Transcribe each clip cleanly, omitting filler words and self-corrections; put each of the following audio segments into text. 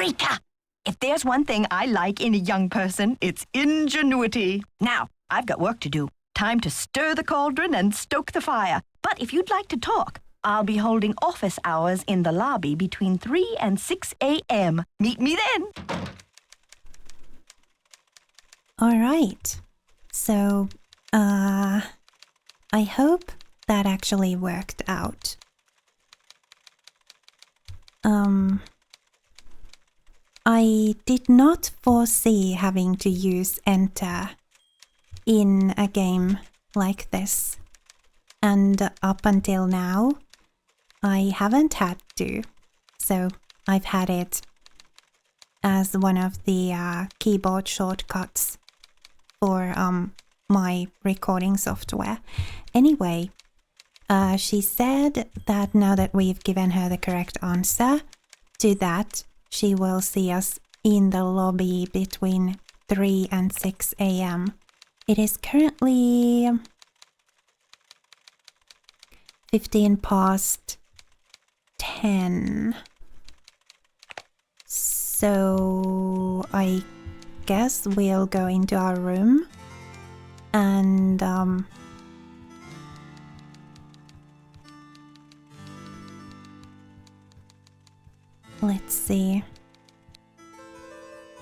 Eureka! If there's one thing I like in a young person, it's ingenuity. Now, I've got work to do. Time to stir the cauldron and stoke the fire. But if you'd like to talk, I'll be holding office hours in the lobby between 3 and 6 a.m. Meet me then. All right. So, I hope that actually worked out. I did not foresee having to use enter in a game like this. And up until now, I haven't had to. So I've had it as one of the keyboard shortcuts for my recording software. Anyway, she said that now that we've given her the correct answer to that, she will see us in the lobby between 3 and 6 a.m. It is currently 15 past 10. So I guess we'll go into our room and let's see.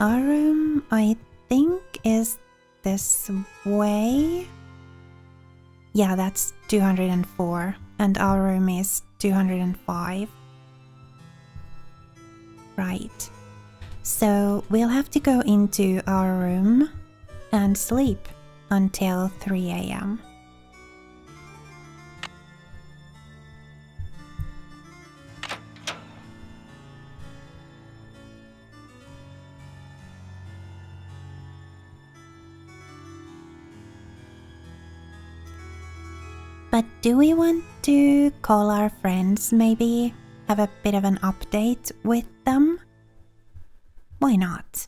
Our room, I think, is this way. Yeah, that's 204. And our room is 205. Right. So we'll have to go into our room and sleep until 3 a.m. But do we want to call our friends maybe? Have a bit of an update with them? Why not?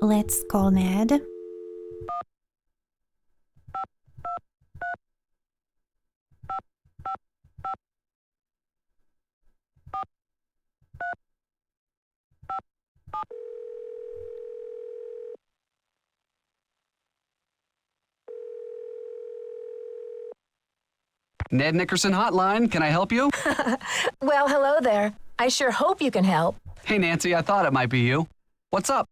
Let's call Ned. Ned Nickerson Hotline, can I help you? Well, hello there. I sure hope you can help. Hey, Nancy, I thought it might be you. What's up?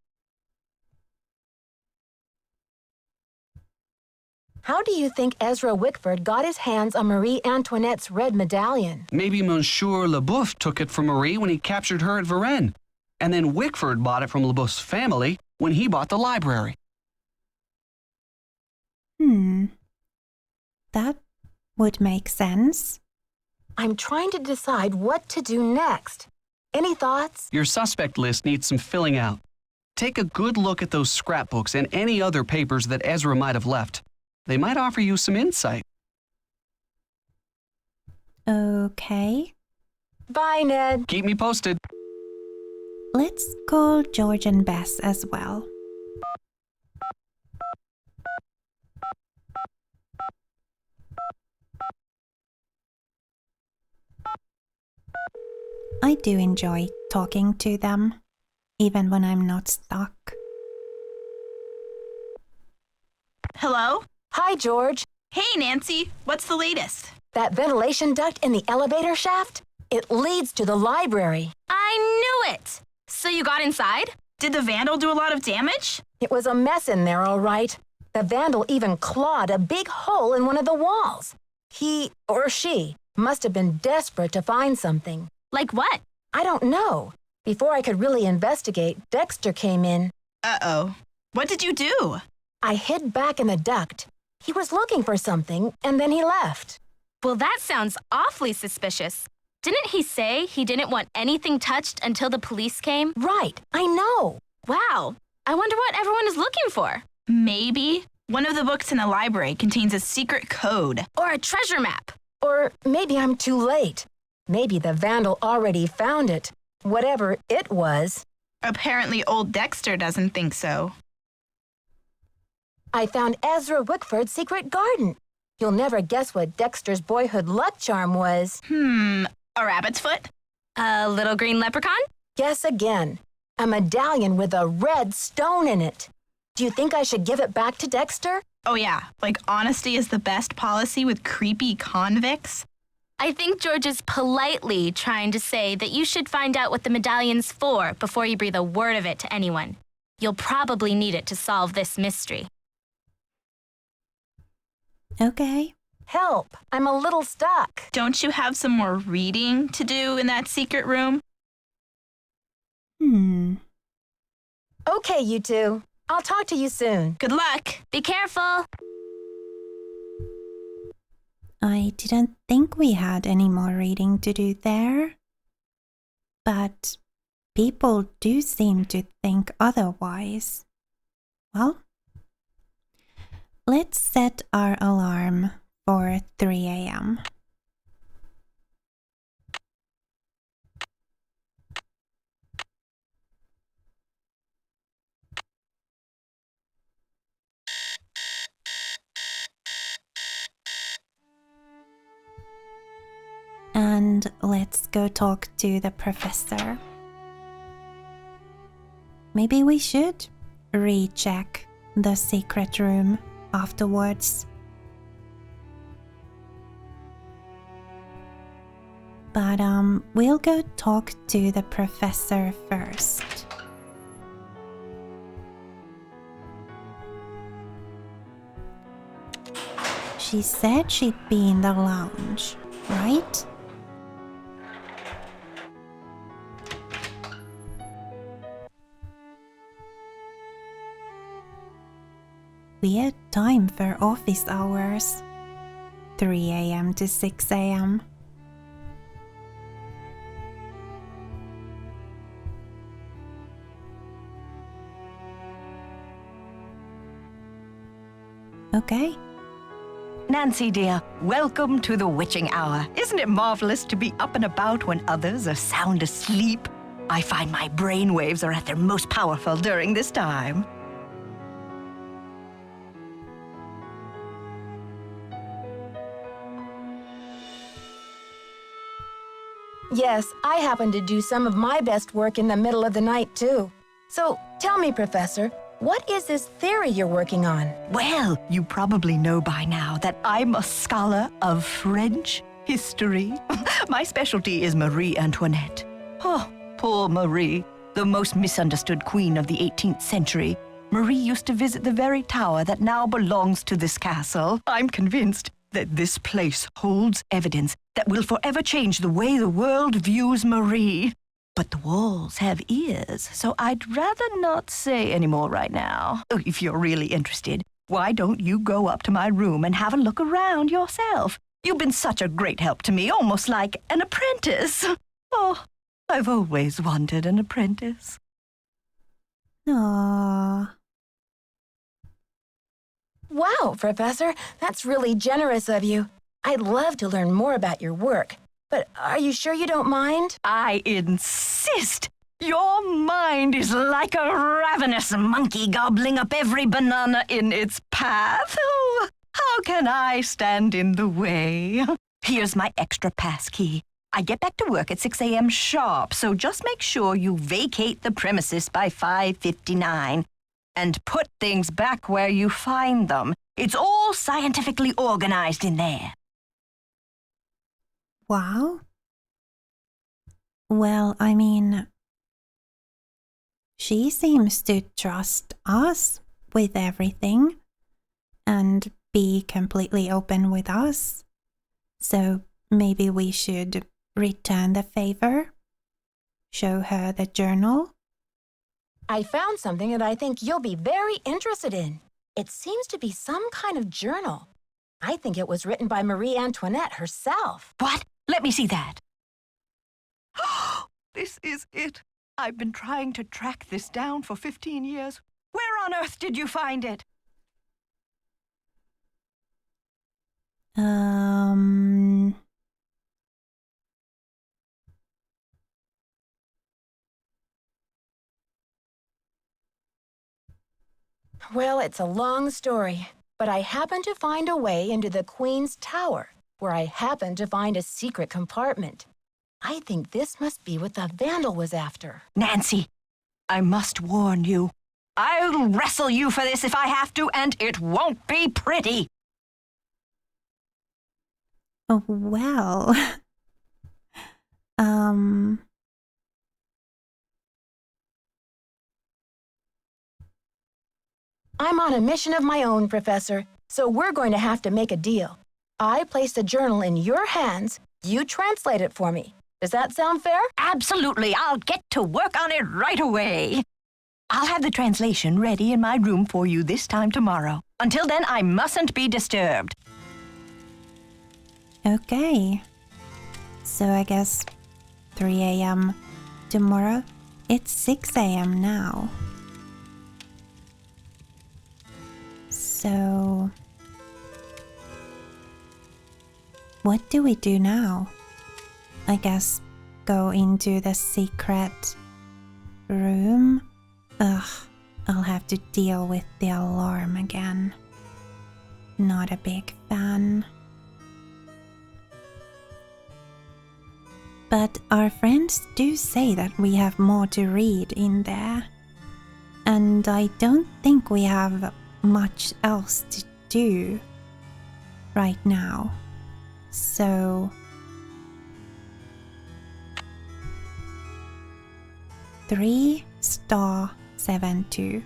How do you think Ezra Wickford got his hands on Marie Antoinette's red medallion? Maybe Monsieur Leboeuf took it from Marie when he captured her at Varennes. And then Wickford bought it from Leboeuf's family when he bought the library. That would make sense. I'm trying to decide what to do next. Any thoughts? Your suspect list needs some filling out. Take a good look at those scrapbooks and any other papers that Ezra might have left. They might offer you some insight. Okay. Bye, Ned. Keep me posted. Let's call George and Bess as well. I do enjoy talking to them, even when I'm not stuck. Hello? Hi, George. Hey, Nancy. What's the latest? That ventilation duct in the elevator shaft? It leads to the library. I knew it! So you got inside? Did the vandal do a lot of damage? It was a mess in there, all right. The vandal even clawed a big hole in one of the walls. He or she must have been desperate to find something. Like what? I don't know. Before I could really investigate, Dexter came in. Uh-oh. What did you do? I hid back in the duct. He was looking for something, and then he left. Well, that sounds awfully suspicious. Didn't he say he didn't want anything touched until the police came? Right, I know. Wow. I wonder what everyone is looking for. Maybe one of the books in the library contains a secret code. Or a treasure map. Or maybe I'm too late. Maybe the vandal already found it, whatever it was. Apparently old Dexter doesn't think so. I found Ezra Wickford's secret garden. You'll never guess what Dexter's boyhood luck charm was. A rabbit's foot? A little green leprechaun? Guess again. A medallion with a red stone in it. Do you think I should give it back to Dexter? Oh yeah, like honesty is the best policy with creepy convicts? I think George is politely trying to say that you should find out what the medallion's for before you breathe a word of it to anyone. You'll probably need it to solve this mystery. Okay. Help! I'm a little stuck. Don't you have some more reading to do in that secret room? Okay, you two. I'll talk to you soon. Good luck. Be careful! I didn't think we had any more reading to do there. But people do seem to think otherwise. Well, let's set our alarm for 3 a.m. And let's go talk to the professor. Maybe we should recheck the secret room afterwards. But we'll go talk to the professor first. She said she'd be in the lounge, right? Weird time for office hours. 3 a.m. to 6 a.m. Okay. Nancy, dear, welcome to the witching hour. Isn't it marvelous to be up and about when others are sound asleep? I find my brain waves are at their most powerful during this time. Yes, I happen to do some of my best work in the middle of the night, too. So, tell me, Professor, what is this theory you're working on? Well, you probably know by now that I'm a scholar of French history. My specialty is Marie Antoinette. Oh, poor Marie, the most misunderstood queen of the 18th century. Marie used to visit the very tower that now belongs to this castle. I'm convinced that this place holds evidence that will forever change the way the world views Marie. But the walls have ears, so I'd rather not say any more right now. Oh, if you're really interested, why don't you go up to my room and have a look around yourself? You've been such a great help to me, almost like an apprentice. Oh, I've always wanted an apprentice. Aww. Wow, Professor, that's really generous of you. I'd love to learn more about your work, but are you sure you don't mind? I insist. Your mind is like a ravenous monkey gobbling up every banana in its path. Oh, how can I stand in the way? Here's my extra pass key. I get back to work at 6 a.m. sharp, so just make sure you vacate the premises by 5:59. And put things back where you find them. It's all scientifically organized in there. Wow. Well, I mean, she seems to trust us with everything and be completely open with us. So maybe we should return the favor, show her the journal. I found something that I think you'll be very interested in. It seems to be some kind of journal. I think it was written by Marie Antoinette herself. What? Let me see that. This is it. I've been trying to track this down for 15 years. Where on earth did you find it? Well, it's a long story, but I happened to find a way into the Queen's Tower, where I happened to find a secret compartment. I think this must be what the vandal was after. Nancy, I must warn you. I'll wrestle you for this if I have to, and it won't be pretty. Oh, well. I'm on a mission of my own, Professor, so we're going to have to make a deal. I place the journal in your hands, you translate it for me. Does that sound fair? Absolutely. I'll get to work on it right away. I'll have the translation ready in my room for you this time tomorrow. Until then, I mustn't be disturbed. Okay. So I guess 3 a.m. tomorrow. It's 6 a.m. now. So what do we do now? I guess go into the secret room. Ugh, I'll have to deal with the alarm again. Not a big fan. But our friends do say that we have more to read in there. And I don't think we have much else to do right now. So 3*72.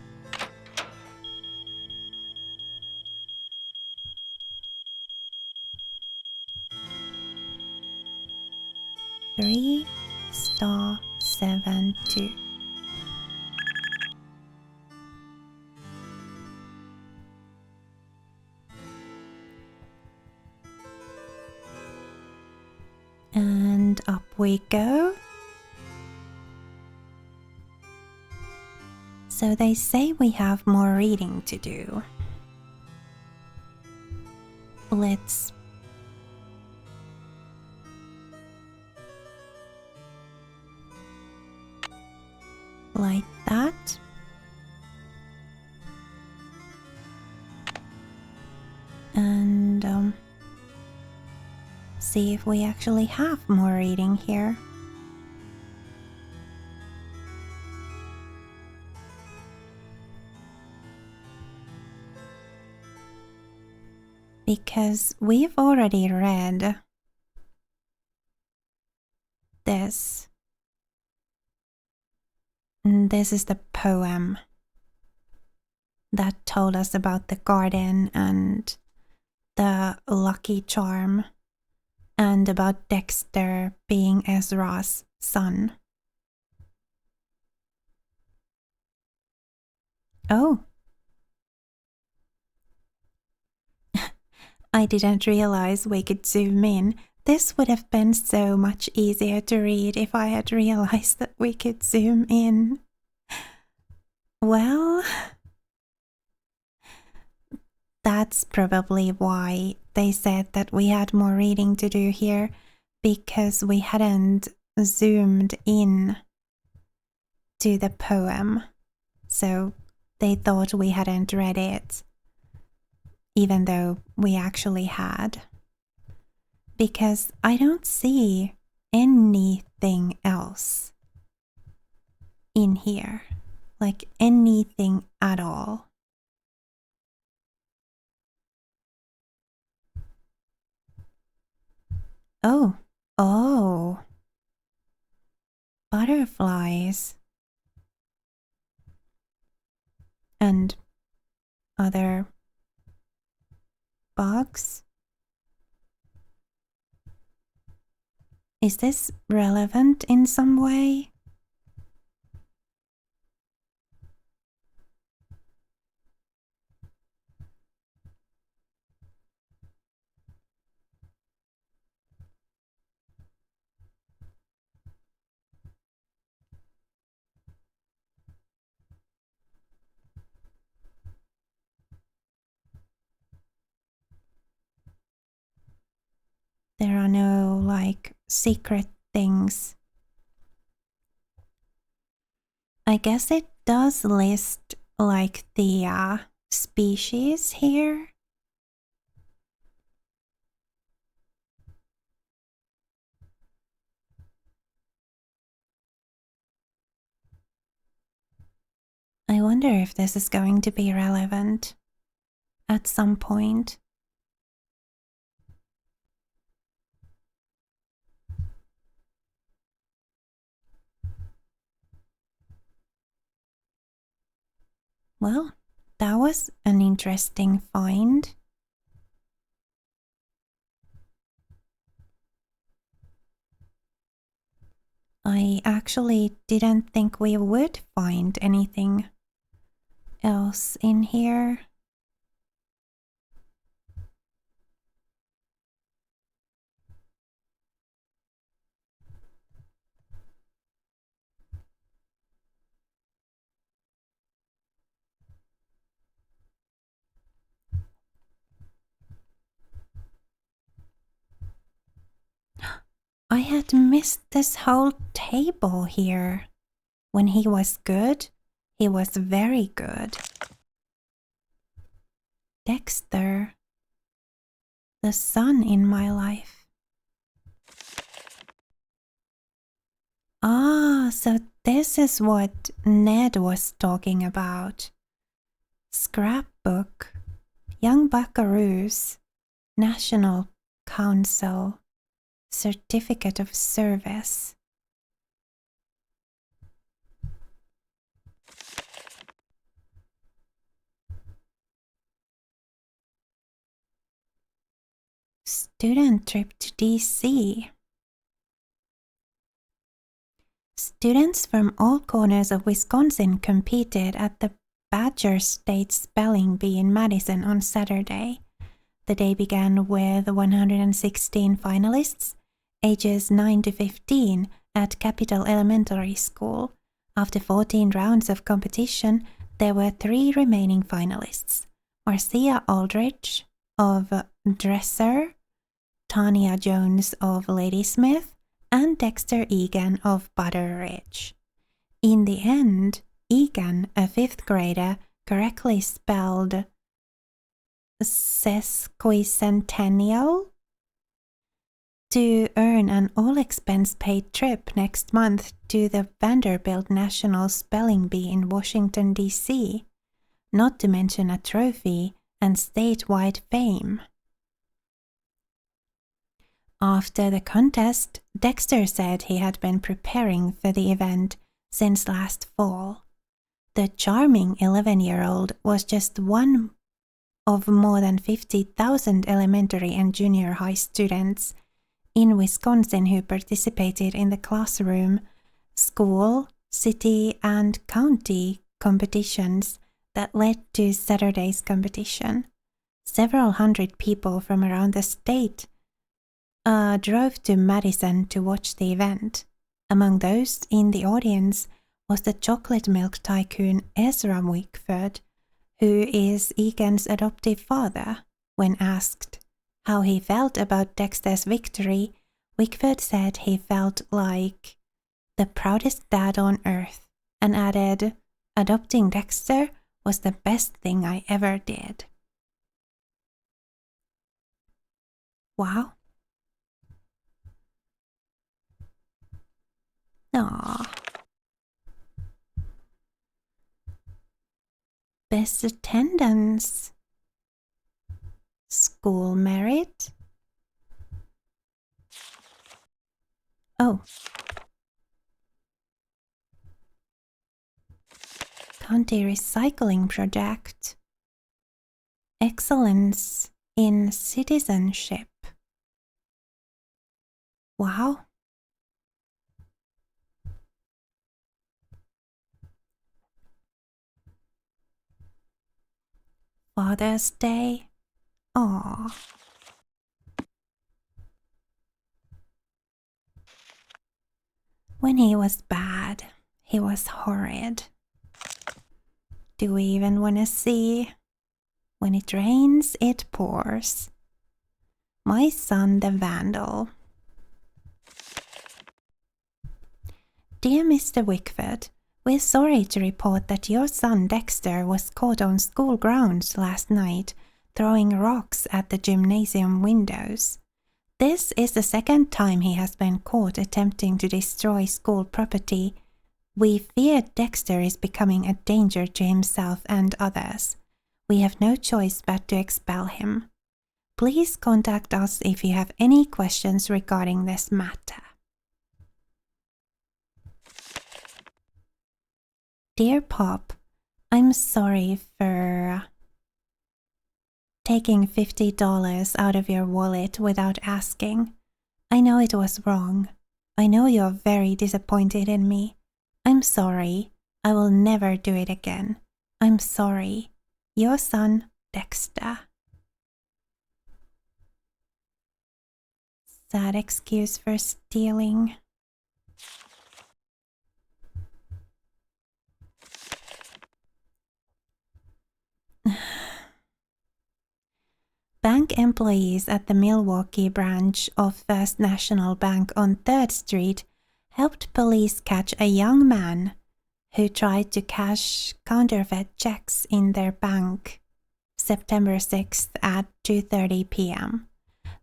$3*72. And up we go. So they say we have more reading to do. Let's like that. And see if we actually have more reading here. Because we've already read this. And this is the poem that told us about the garden and the lucky charm and about Dexter being Ezra's son. Oh. I didn't realize we could zoom in. This would have been so much easier to read if I had realized that we could zoom in. Well, that's probably why they said that we had more reading to do here, because we hadn't zoomed in to the poem. So they thought we hadn't read it, even though we actually had. Because I don't see anything else in here, like anything at all. Oh, butterflies and other bugs. Is this relevant in some way? There are no, like, secret things. I guess it does list, like, the species here. I wonder if this is going to be relevant at some point. Well, that was an interesting find. I actually didn't think we would find anything else in here. I had missed this whole table here. When he was good, he was very good. Dexter, the son in my life. Ah, so this is what Ned was talking about. Scrapbook, Young Buckaroos, National Council, Certificate of Service. Student trip to DC. Students from all corners of Wisconsin competed at the Badger State Spelling Bee in Madison on Saturday. The day began with 116 finalists, ages 9 to 15, at Capital Elementary School. After 14 rounds of competition, there were 3 remaining finalists: Marcia Aldrich of Dresser, Tanya Jones of Ladysmith, and Dexter Egan of Butter Ridge. In the end, Egan, a 5th grader, correctly spelled sesquicentennial to earn an all-expense-paid trip next month to the Vanderbilt National Spelling Bee in Washington, D.C., not to mention a trophy and statewide fame. After the contest, Dexter said he had been preparing for the event since last fall. The charming 11-year-old was just one of more than 50,000 elementary and junior high students in Wisconsin who participated in the classroom, school, city, and county competitions that led to Saturday's competition. Several hundred people from around the state drove to Madison to watch the event. Among those in the audience was the chocolate milk tycoon Ezra Wickford, who is Egan's adoptive father. When asked how he felt about Dexter's victory, Wickford said he felt like the proudest dad on earth and added, "Adopting Dexter was the best thing I ever did." Wow. Aww. Best attendance. School merit. Oh. County recycling project. Excellence in citizenship. Wow. Father's Day. Aww. When he was bad, he was horrid. Do we even want to see? When it rains, it pours. My son, the vandal. Dear Mr. Wickford, we're sorry to report that your son Dexter was caught on school grounds last night throwing rocks at the gymnasium windows. This is the second time he has been caught attempting to destroy school property We fear Dexter is becoming a danger to himself and others. We have no choice but to expel him. Please contact us if you have any questions regarding this matter. Dear Pop, I'm sorry for taking $50 out of your wallet without asking. I know it was wrong. I know you're very disappointed in me. I'm sorry. I will never do it again. I'm sorry. Your son, Dexter. Sad excuse for stealing. Bank employees at the Milwaukee branch of First National Bank on 3rd Street helped police catch a young man who tried to cash counterfeit checks in their bank September 6th at 2:30 p.m.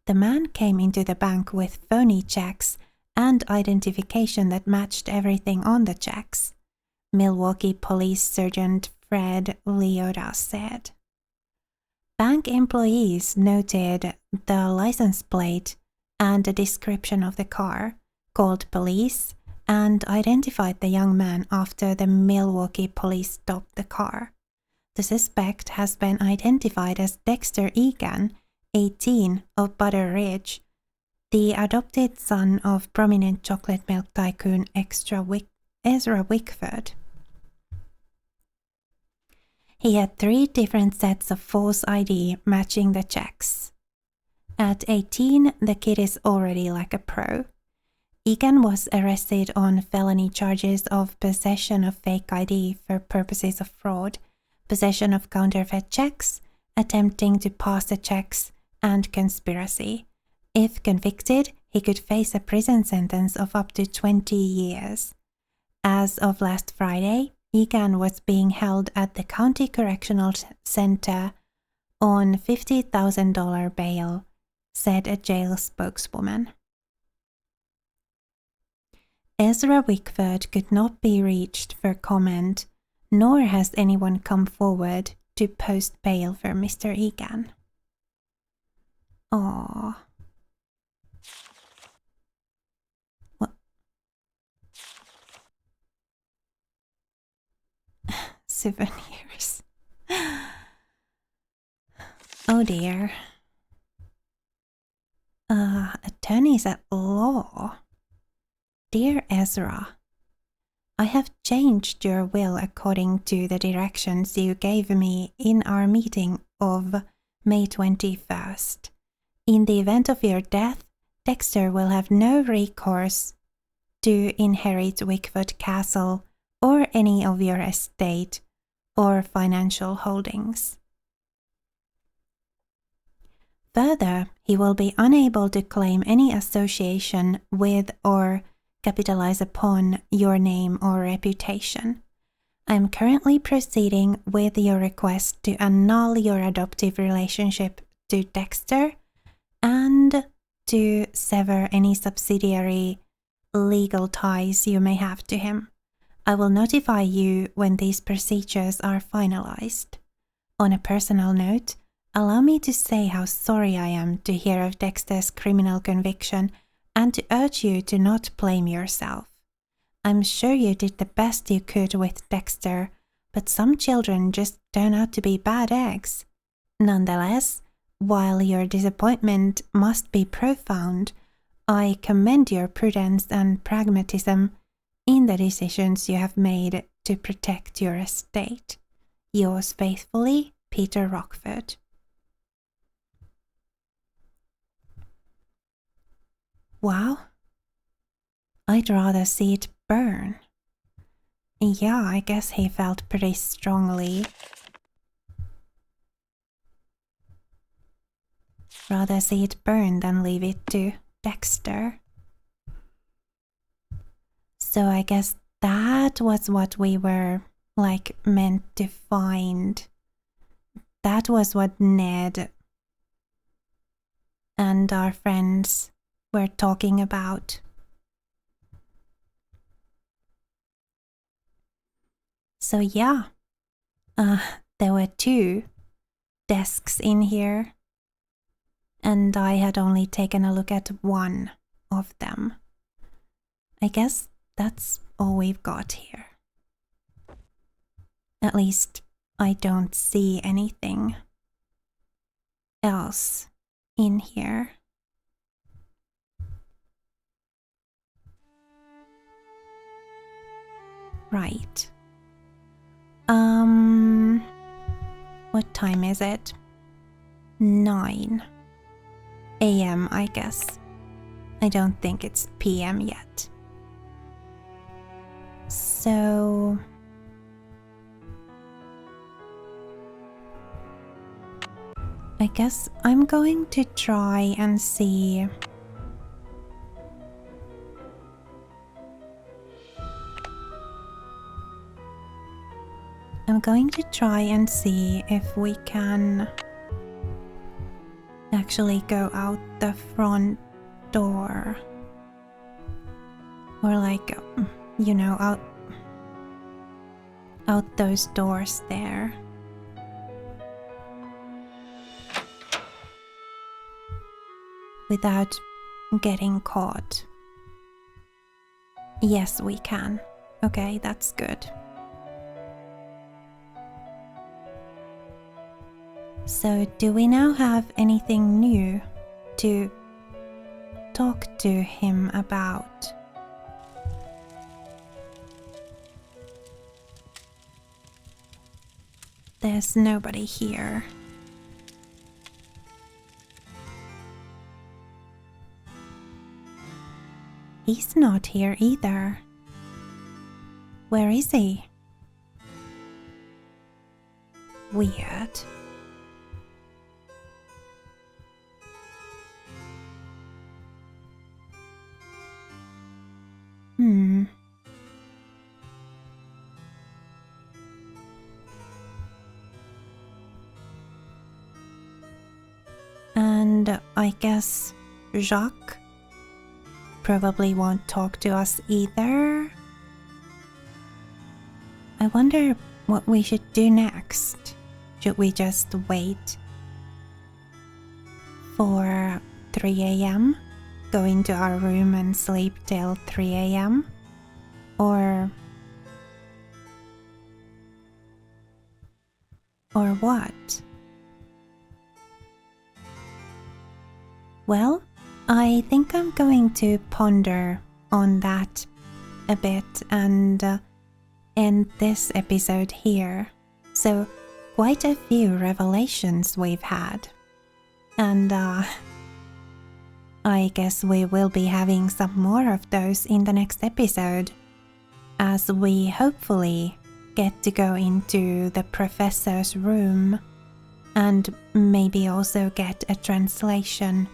The man came into the bank with phony checks and identification that matched everything on the checks, Milwaukee Police Sergeant Fred Liotta said. Bank employees noted the license plate and a description of the car, called police, and identified the young man after the Milwaukee police stopped the car. The suspect has been identified as Dexter Egan, 18, of Butter Ridge, the adopted son of prominent chocolate milk tycoon Ezra Wickford. He had 3 different sets of false ID matching the checks. At 18, the kid is already like a pro. Egan was arrested on felony charges of possession of fake ID for purposes of fraud, possession of counterfeit checks, attempting to pass the checks, and conspiracy. If convicted, he could face a prison sentence of up to 20 years. As of last Friday, Egan was being held at the County Correctional Center on $50,000 bail, said a jail spokeswoman. Ezra Wickford could not be reached for comment, nor has anyone come forward to post bail for Mr. Egan. Aww. What? Souvenirs. Oh dear. Attorneys at law. Dear Ezra, I have changed your will according to the directions you gave me in our meeting of May 21st. In the event of your death, Dexter will have no recourse to inherit Wickford Castle or any of your estate or financial holdings. Further, he will be unable to claim any association with or capitalize upon your name or reputation. I am currently proceeding with your request to annul your adoptive relationship to Dexter and to sever any subsidiary legal ties you may have to him. I will notify you when these procedures are finalized. On a personal note, allow me to say how sorry I am to hear of Dexter's criminal conviction and to urge you to not blame yourself. I'm sure you did the best you could with Dexter, but some children just turn out to be bad eggs. Nonetheless, while your disappointment must be profound, I commend your prudence and pragmatism in the decisions you have made to protect your estate. Yours faithfully, Peter Rockford. Wow. I'd rather see it burn. Yeah, I guess he felt pretty strongly. Rather see it burn than leave it to Dexter. So I guess that was what we were, meant to find. That was what Ned and our friends were talking about. So yeah, there were 2 desks in here, and I had only taken a look at one of them. I guess that's all we've got here. At least I don't see anything else in here. Right. What time is it? 9 a.m., I guess. I don't think it's p.m. yet. So I guess I'm going to try and see if we can actually go out the front door. Or like, you know, out those doors there. Without getting caught. Yes, we can. Okay, that's good. So, do we now have anything new to talk to him about? There's nobody here. He's not here either. Where is he? Weird. And I guess Jacques probably won't talk to us either. I wonder what we should do next. Should we just wait for 3 a.m.? Go into our room and sleep till 3 a.m.? Or what? Well, I think I'm going to ponder on that a bit and end this episode here. So, quite a few revelations we've had. And I guess we will be having some more of those in the next episode, as we hopefully get to go into the professor's room and maybe also get a translation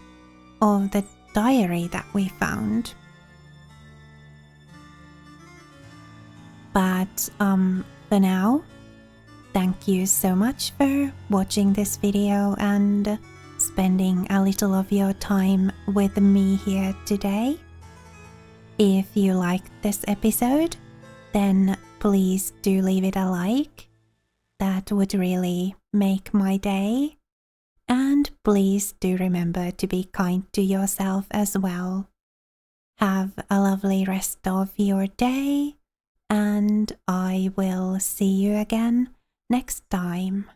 of the diary that we found. But for now, thank you so much for watching this video and spending a little of your time with me here today. If you liked this episode, then please do leave it a like. That would really make my day. And please do remember to be kind to yourself as well. Have a lovely rest of your day, and I will see you again next time.